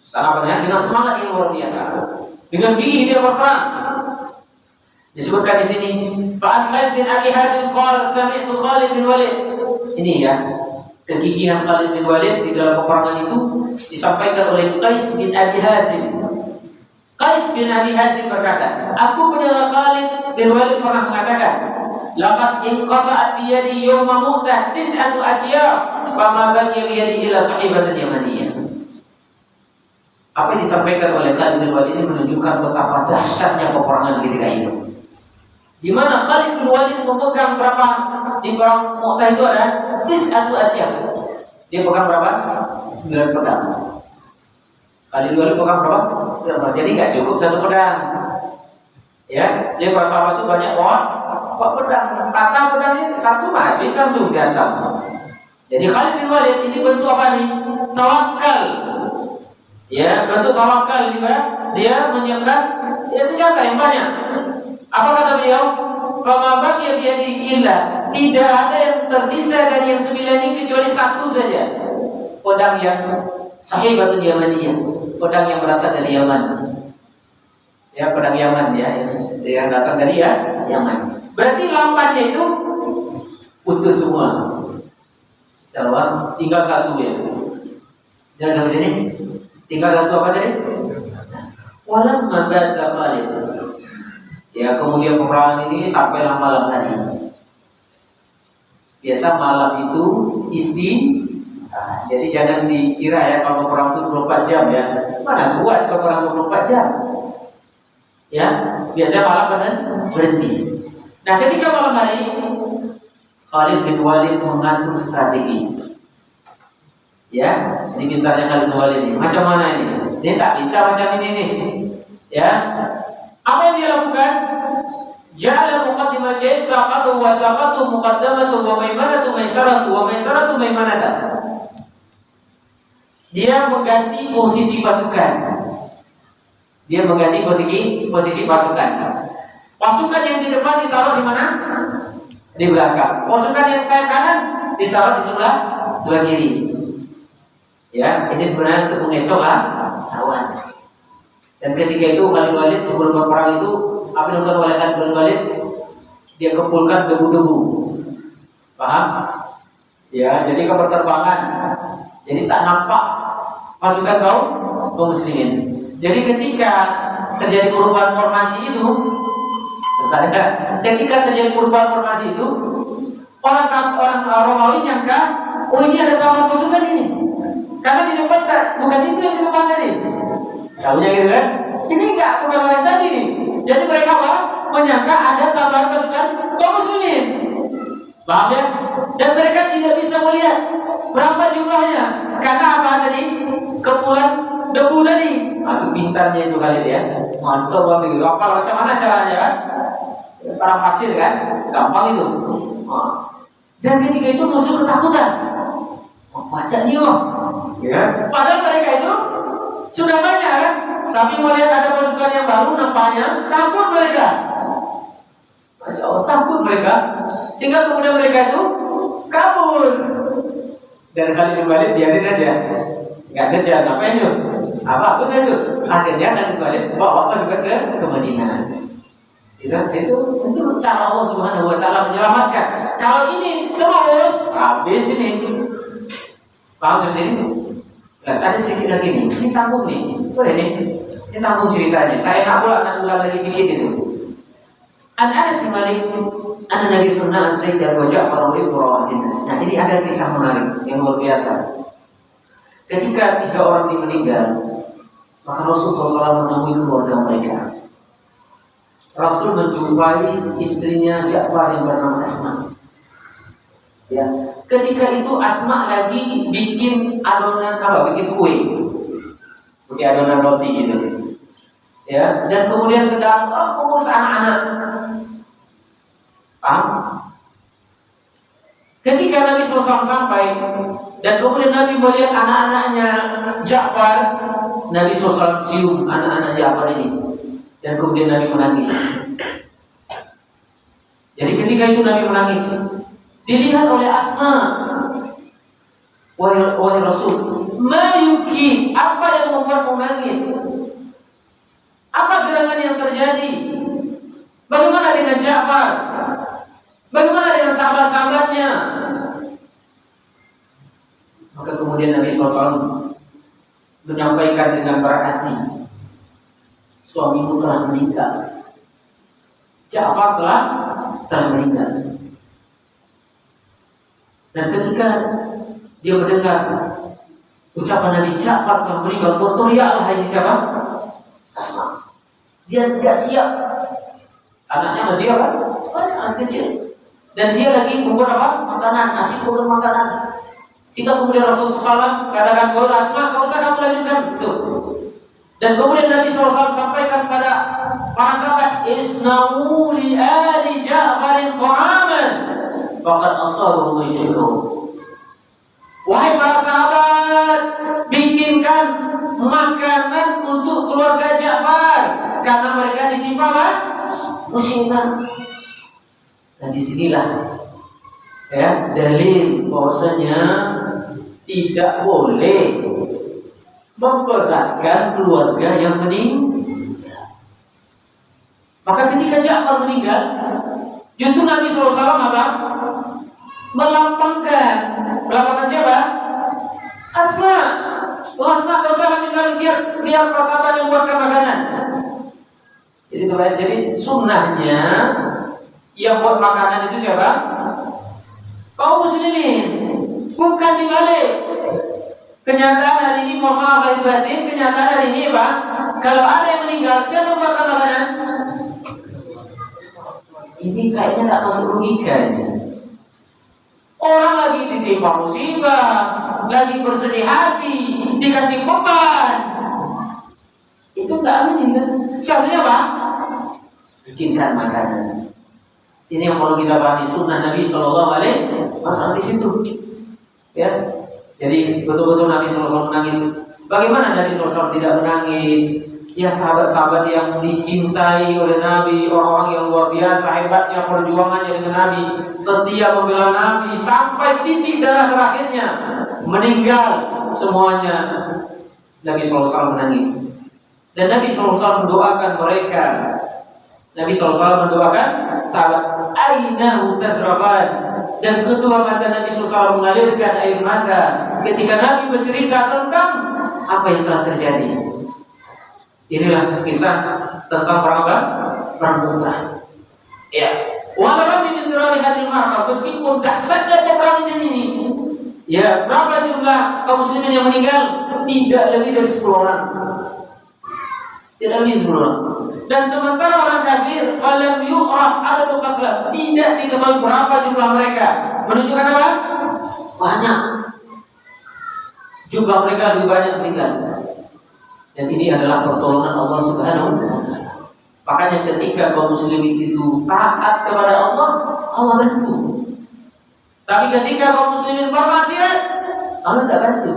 semangat yang luar biasa. Dengan gigih dia berperang. Disebutkan di sini, Fa'ad bin Abi Hazim qala sami'tu Khalid bin Walid. Ini ya, kegigihan Khalid bin Walid di dalam peperangan itu disampaikan oleh Qais bin Abi Hazim. Qais bin Abi Hazim berkata, aku mendengar Khalid bin Walid pernah mengatakan, laqad inqata'at bi yadi yawma Mu'tah 9 asya, fama baqiya bi yadi illa sahibatan yamaniyah. Apa yang disampaikan oleh Khalid bin Walid ini menunjukkan betapa dahsyatnya peperangan ketika itu. Di mana Khalid bin Walid memegang berapa di perang Mu'tah itu ada 9 asya. Dia pegang berapa? 9 pedang. Khalid bin Walid pegang berapa? 9 pedang. Jadi nggak cukup 1 pedang. Ya, dia para sahabat itu banyak pedang. Patah pedang ini 1 habis langsung dihantam. Jadi Khalid bin Walid ini bentuk apa nih? Tawakal. Ya, bentuk tawakal juga. Dia menyiapkan senjata yang banyak. Apa kata beliau? Fama baqiya bi yadihi illa, tidak ada yang tersisa dari yang 9 ini kecuali 1 saja. Pedang yang sahibatun yamaniyah, pedang yang berasal dari Yaman. Ya, pedang Yaman ya, yang datang dari Yaman. Berarti lampanya itu putus semua. Insyaallah tinggal 1 ya. Jangan sampai sini. Tinggal 1 apa tadi? Walamma bata Khalid. Ya, kemudian peperangan ini sampailah malam hari. Biasa malam itu jadi jangan dikira ya kalau perang itu 24 jam ya. Mana kuat kalau perang 24 jam. Ya, biasanya malam berhenti. Nah, ketika malam hari Khalid bin Walid mengatur strategi. Ya, ini pintarnya Khalid bin Walid ini. Macam mana ini? Dia tak bisa macam ini nih. Ya. Apa yang dia lakukan? Ja'ala muqaddimal jaysh saqatu wa saqatu muqaddamatu wa maimanatu maisaratu wa maisaratu maimanata. Dia mengganti posisi pasukan. Dia mengganti posisi pasukan. Pasukan yang di depan ditaruh di mana? Di belakang. Pasukan yang sayap kanan ditaruh di sebelah kiri. Ya, ini sebenarnya untuk mengecoh lawan. Dan ketika itu Khalid bin Walid sebelum berperang itu apa yang dilakukan oleh Khalid bin Walid? Dia kumpulkan debu-debu. Paham? Ya, jadi keberterbangan. Jadi tak nampak pasukan kaum muslimin. Jadi ketika terjadi perubahan formasi itu, orang Romawi nyangka, oh ini ada tambahan pasukan ini. Karena di depan bukan itu yang di depan tadi. Tahunya gitu kan? Ini enggak bukan yang tadi nih. Jadi mereka menyangka ada tambahan pasukan kaum muslimin. Paham ya? Dan mereka tidak bisa melihat berapa jumlahnya. Karena apa tadi? Kepulan debu tadi. Aduh, pintarnya itu kali ya. Mantap banget itu. Apa macam mana caranya kan? Parang pasir kan? Gampang itu. Dan ketika itu musuh ketakutan. Baca dia. Ya. Padahal mereka itu sudah banyak kan? Tapi melihat ada pasukan yang baru nampaknya takut mereka. Masya Allah, takut mereka. Sehingga kemudian mereka itu kabur. Dan Khalid bin Walid biarin aja, nggak kejar, ngapain tuh? Apa saya tuh? Akhirnya Khalid bin Walid bawa pasukan ke Madinah. Itu cara Allah Subhanahu Wa Taala menyelamatkan. Kalau ini terus habis ini, paham dari sini? Jelas ada sedikit lagi nih. Ini tanggung nih, boleh nih? Ini tanggung ceritanya. Kayak enak pula nak ulang lagi sisi itu. Anas bin Malik, Nabi Sunnah Sayyidah wa Ja'far wa Ibnu Rawahin. Nah ini ada kisah menarik yang luar biasa. Ketika 3 orang ini meninggal, maka Rasulullah SAW menemui keluarga mereka. Rasul menjumpai istrinya Ja'far yang bernama Asma. Ya, ketika itu Asma lagi bikin adonan bikin kue, bikin adonan roti gitu. Ya, dan kemudian sedang mengurus anak-anak. Paham? Ketika Nabi SAW sampai dan kemudian Nabi melihat anak-anaknya Ja'far, Nabi SAW cium anak-anak Ja'far ini dan kemudian Nabi menangis. Jadi ketika itu Nabi menangis, dilihat oleh Asma, wahai Rasul, ma yuki, apa yang membuatmu menangis? Apa gerangan yang terjadi? Bagaimana dengan Ja'far? Bagaimana dengan sahabat-sahabatnya? Maka kemudian Nabi SAW menyampaikan dengan berat hati, suamimu telah meninggal. Ja'far telah meninggal. Dan ketika dia mendengar ucapan Nabi Ja'far telah meninggal, berteriaklah ini siapa? Asma. Dia tidak siap. Anaknya masih apa? Anak kecil. Dan dia lagi membuat apa? Makanan, nasi bukan makanan. Sehingga kemudian Rasulullah SAW katakan, "Kau Asma, kau usah kamu lanjutkan." Itu. Dan kemudian Nabi SAW sampaikan kepada para sahabat, "Isna'u li ali Ja'farin qa'aman, faqad asabahu masyhur." Wahai para sahabat, bikinkan makanan untuk keluarga Ja'far karena mereka ditimpa musibah. Dan disinilah ya dalil bahwasanya tidak boleh memberatkan keluarga yang meninggal. Maka ketika Ja'far meninggal, justru Nabi SAW apa? Melambangkan siapa? Asma. Asma, kau usah lanjutkan, biar persahabat yang buatkan makanan. Jadi sunnahnya yang buat makanan itu siapa? Kaum muslimin. Bukan dibalik. Kenyataan hari ini, mohon maaf lahir batin, kenyataan hari ini apa? Kalau ada yang meninggal, siapa buatkan makanan? Ini kayaknya tak masuk logika ini. Orang lagi ditimpa musibah, lagi bersedih hati, dikasih beban. Itu tak adil kan? Siapanya apa? Bikinkan makanan. Ini yang perlu kita pahami, sunnah Nabi SAW di situ. Ya, jadi betul-betul Nabi SAW menangis. Bagaimana Nabi SAW tidak menangis? Ya, sahabat-sahabat yang dicintai oleh Nabi, orang-orang yang luar biasa hebatnya perjuangannya dengan Nabi, setia membela Nabi sampai titik darah terakhirnya, meninggal semuanya. Nabi SAW menangis. Dan Nabi SAW mendoakan mereka. Nabi SAW mendoakan sahabat, aina tasraban, dan kedua mata Nabi SAW mengalirkan air mata ketika Nabi bercerita tentang apa yang telah terjadi. Inilah kisah tentang perang apa? Perang Mu'tah. Ya, walau min dirari hadil marqa, meskipun dahsyatnya peperangan ini, ya berapa jumlah kaum muslimin yang meninggal? Tidak lebih dari 10 orang. Tidak lebih 10 orang. Dan sementara orang kafir, falam yu'raf adadu qatla, tidak diketahui berapa jumlah mereka. Menunjukkan apa? Banyak. Jumlah mereka lebih banyak meninggal. Dan ini adalah pertolongan Allah Subhanahu wa Ta'ala. Makanya ketika kaum muslimin itu taat kepada Allah, Allah bantu. Tapi ketika kaum muslimin bermaksiat, Allah tidak bantu.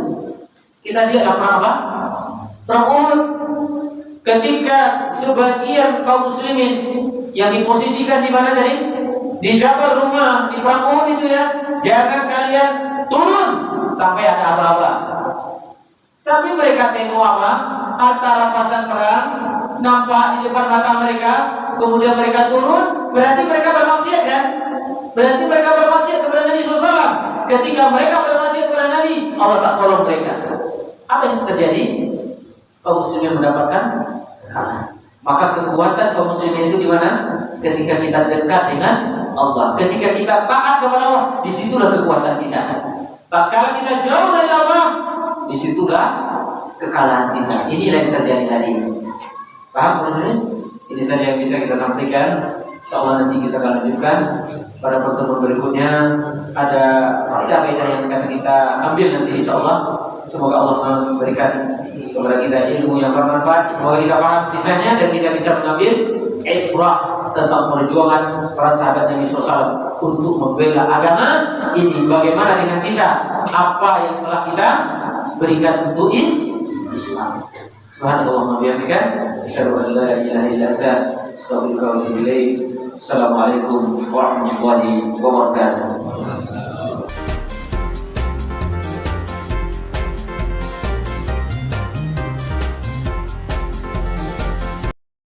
Kita lihat apa? Perang Uhud. Ketika sebagian kaum muslimin yang diposisikan di mana tadi? Di Jabal Rumah, di perang Uhud itu ya. Jangan kalian turun sampai ada aba-aba. Tapi mereka tengok apa? Harta rampasan perang nampak di depan mata mereka, kemudian mereka turun, berarti mereka bermaksiat kan? Berarti mereka bermaksiat kepada Nabi SAW. Ketika mereka bermaksiat kepada Nabi, Allah tak tolong mereka. Apa yang terjadi? Kaum muslimin mendapatkan kekalahan. Maka kekuatan kaum muslimin itu di mana? Ketika kita dekat dengan Allah, ketika kita taat kepada Allah, disitulah kekuatan kita. Tatkala kita jauh dari Allah, disitulah kekalahan kita. Inilah yang terjadi hari ini. Paham maksudnya? Ini saja yang bisa kita sampaikan. InsyaAllah nanti kita akan lanjutkan pada pertemuan berikutnya. Ada faedah-faedah yang akan kita ambil nanti InsyaAllah. Semoga Allah memberikan kepada kita ilmu yang bermanfaat. Semoga kita paham kisahnya dan kita bisa mengambil ibrah tentang perjuangan para sahabat Nabi SAW untuk membela agama ini. Bagaimana dengan kita? Apa yang telah kita berikan untuk Islam. Subhanallah wa bihamdika, asyhadu an la ilaha illa anta, astaghfiruka wa atubu ilaik. Assalamualaikum warahmatullahi wabarakatuh.